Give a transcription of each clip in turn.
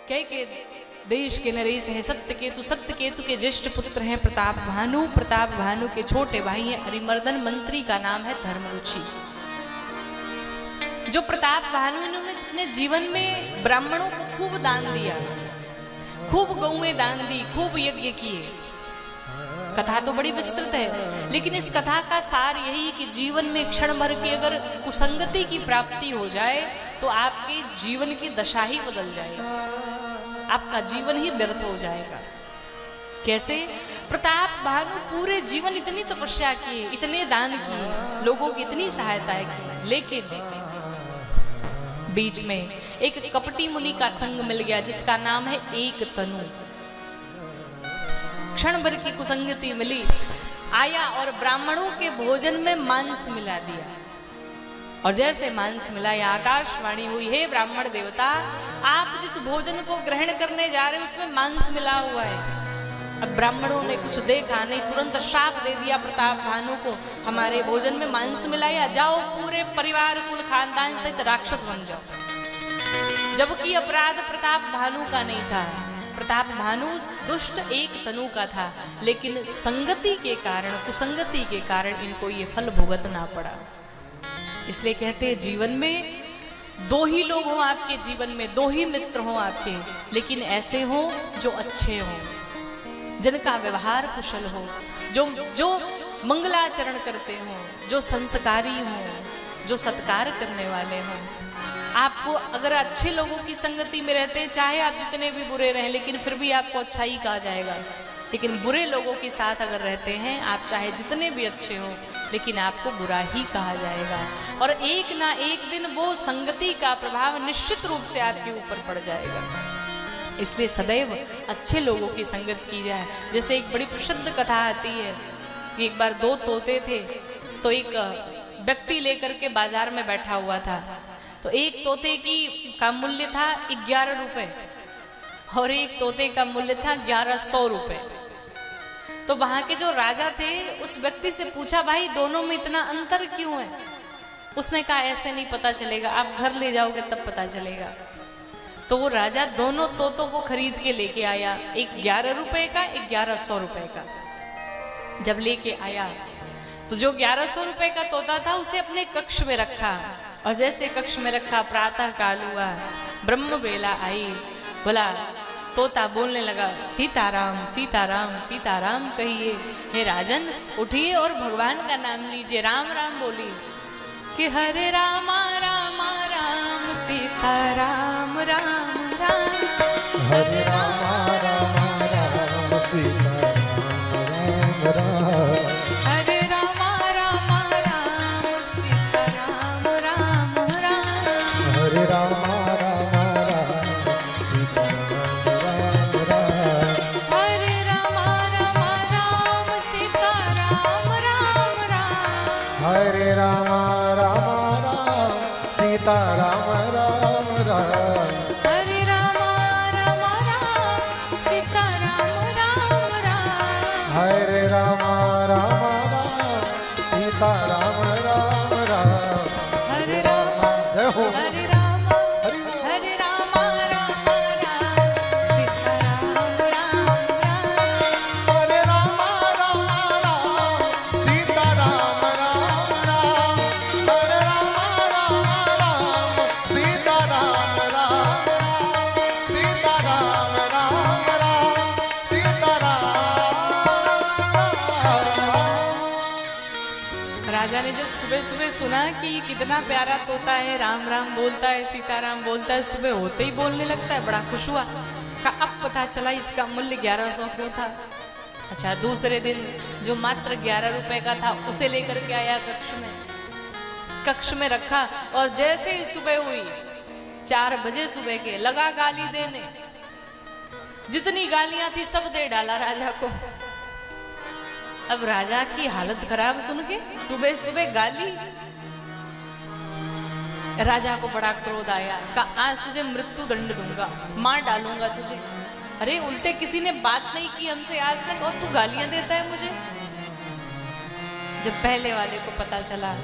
कह के देश के नरेश है सत्यकेतु, सत्यकेतु के ज्येष्ठ पुत्र हैं प्रताप भानु, प्रताप भानु के छोटे भाई हैं अरिमर्दन, मंत्री का नाम है धर्मरुचि। जो प्रताप भानु इन्होंने अपने जीवन में ब्राह्मणों को खूब दान दिया, खूब गौएं दान दी, खूब यज्ञ किए। कथा तो बड़ी विस्तृत है, लेकिन इस कथा का सार यही कि जीवन में क्षण भर की अगर कुसंगति की प्राप्ति हो जाए तो आपके जीवन की दशा ही बदल जाएगी, आपका जीवन ही व्यर्थ हो जाएगा। कैसे? प्रताप भानु पूरे जीवन इतनी तपस्या किए, इतने दान किए, लोगों की इतनी सहायता की, लेकिन बीच में एक कपटी मुनि का संग मिल गया जिसका नाम है एक तनु। क्षण भर की कुसंगति मिली, आया और ब्राह्मणों के भोजन में मांस मिला दिया। और जैसे मांस मिला या आकाशवाणी हुई, हे ब्राह्मण देवता, आप जिस भोजन को ग्रहण करने जा रहे हैं उसमें मांस मिला हुआ है। अब ब्राह्मणों ने कुछ देखा नहीं, तुरंत श्राप दे दिया प्रताप भानु को, हमारे भोजन में मांस मिलाया, जाओ पूरे परिवार कुल खानदान सहित राक्षस बन जाओ। जबकि अपराध प्रताप भानु का नहीं था, प्रताप भानु दुष्ट एक तनु का था, लेकिन संगति के कारण, कुसंगति के कारण इनको ये फल भुगतना पड़ा। इसलिए कहते हैं जीवन में दो ही लोग हों आपके जीवन में, दो ही मित्र हों आपके, लेकिन ऐसे हों जो अच्छे हों, जिनका व्यवहार कुशल हो, जो मंगलाचरण करते हों, जो संस्कारी हों, जो सत्कार करने वाले हों। आपको अगर अच्छे लोगों की संगति में रहते हैं, चाहे आप जितने भी बुरे रहें, लेकिन फिर भी आपको अच्छा ही कहा जाएगा। लेकिन बुरे लोगों के साथ अगर रहते हैं, आप चाहे जितने भी अच्छे हो, लेकिन आपको बुरा ही कहा जाएगा। और एक ना एक दिन वो संगति का प्रभाव निश्चित रूप से आपके ऊपर पड़ जाएगा। इसलिए सदैव अच्छे लोगों की संगत की जाए। जैसे एक बड़ी प्रसिद्ध कथा आती है कि एक बार दो तोते थे, तो एक व्यक्ति लेकर के बाजार में बैठा हुआ था। तो एक तोते का मूल्य था 11 रुपए और एक तोते का मूल्य था 1100 रुपए। तो वहां के जो राजा थे उस व्यक्ति से पूछा, भाई दोनों में इतना अंतर क्यों है? उसने कहा ऐसे नहीं पता चलेगा, आप घर ले जाओगे तब पता चलेगा। तो वो राजा दोनों तोतों को खरीद के लेके आया, एक 11 रुपए का, एक 1100 रुपए का। जब लेके आया तो जो 1100 रुपए का तोता था उसे अपने कक्ष में रखा, और जैसे कक्ष में रखा प्रातः काल हुआ, ब्रह्म बेला आई, बोला तोता बोलने लगा, सीताराम सीताराम सीताराम कहिए, हे राजन उठिए और भगवान का नाम लीजिए, राम राम बोलिए। कि हरे रामा रामा राम सीताराम राम राम, हरे रामा रामा राम सीताराम राम, हरे रामा रामा राम सीताराम राम राम, हरे रामा रामा राम सीताराम राम, हरे रामा रामा राम सीताराम राम राम, हरे रामा रामा राम सीताराम राम राम, हरे रामा रामा राम सीताराम राम राम, हरे रामा रामा राम सीताराम राम राम, हरे रामा जय हो हरे रामा हरि हरे रामा रामा राम सीताराम राम राम, हरे रामा रामा राम सीताराम राम राम, हरे रामा रामा राम सीताराम राम राम, सीताराम राम राम सीताराम। राजा ने जब सुबह सुबह सुना कि ये कितना प्यारा तोता है, राम राम बोलता है, सीताराम बोलता है, सुबह होते ही बोलने लगता है, बड़ा खुश हुआ। कहा अब पता चला इसका मूल्य 1100 क्यों था। अच्छा, दूसरे दिन जो मात्र 11 रुपए का था उसे लेकर के आया कक्ष में रखा, और जैसे ही सुबह हुई 4 बजे सुबह के, लगा गाली देने। जितनी गालियां थी सब दे डाला राजा को। अब राजा की हालत खराब सुन के सुबह सुबह गाली, राजा को बड़ा क्रोध आया। कहा आज तुझे मृत्यु दंड दूंगा, मार डालूंगा तुझे। अरे उल्टे किसी ने बात नहीं की हमसे आज तक और तू गालियां देता है मुझे। जब पहले वाले को पता चला,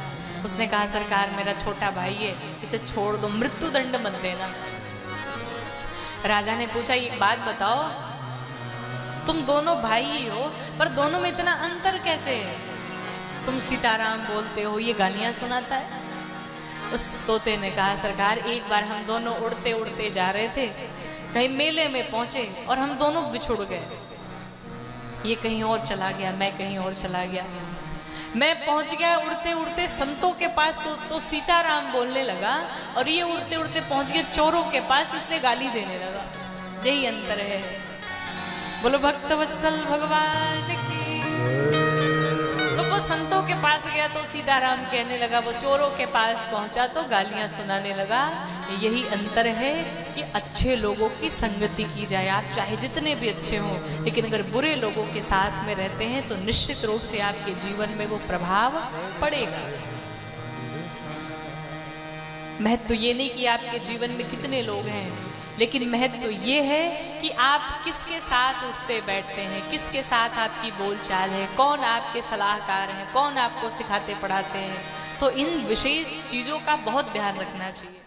उसने कहा सरकार मेरा छोटा भाई है, इसे छोड़ दो, मृत्यु दंड मत देना। राजा ने पूछा, एक बात बताओ, तुम दोनों भाई ही हो, पर दोनों में इतना अंतर कैसे है? तुम सीताराम बोलते हो, ये गालियां सुनाता है। उस तोते ने कहा, सरकार, एक बार हम दोनों उड़ते उड़ते जा रहे थे, कहीं मेले में पहुंचे और हम दोनों बिछुड़ गए। ये कहीं और चला गया, मैं कहीं और चला गया। मैं पहुंच गया उड़ते उड़ते संतों के पास, तो सीताराम बोलने लगा, और ये उड़ते उड़ते पहुंच गया चोरों के पास, इसलिए गाली देने लगा। यही अंतर है। बोलो भक्तवत्सल भगवान की। तो वो संतों के पास गया तो सीताराम कहने लगा, वो चोरों के पास पहुंचा तो गालियां सुनाने लगा। यही अंतर है कि अच्छे लोगों की संगति की जाए। आप चाहे जितने भी अच्छे हों, लेकिन अगर बुरे लोगों के साथ में रहते हैं तो निश्चित रूप से आपके जीवन में वो प्रभाव पड़ेगा। महत्व तो ये नहीं कि आपके जीवन में कितने लोग हैं, लेकिन महत्व तो ये है कि आप किसके साथ उठते बैठते हैं, किसके साथ आपकी बोलचाल है, कौन आपके सलाहकार हैं, कौन आपको सिखाते पढ़ाते हैं। तो इन विशेष चीजों का बहुत ध्यान रखना चाहिए।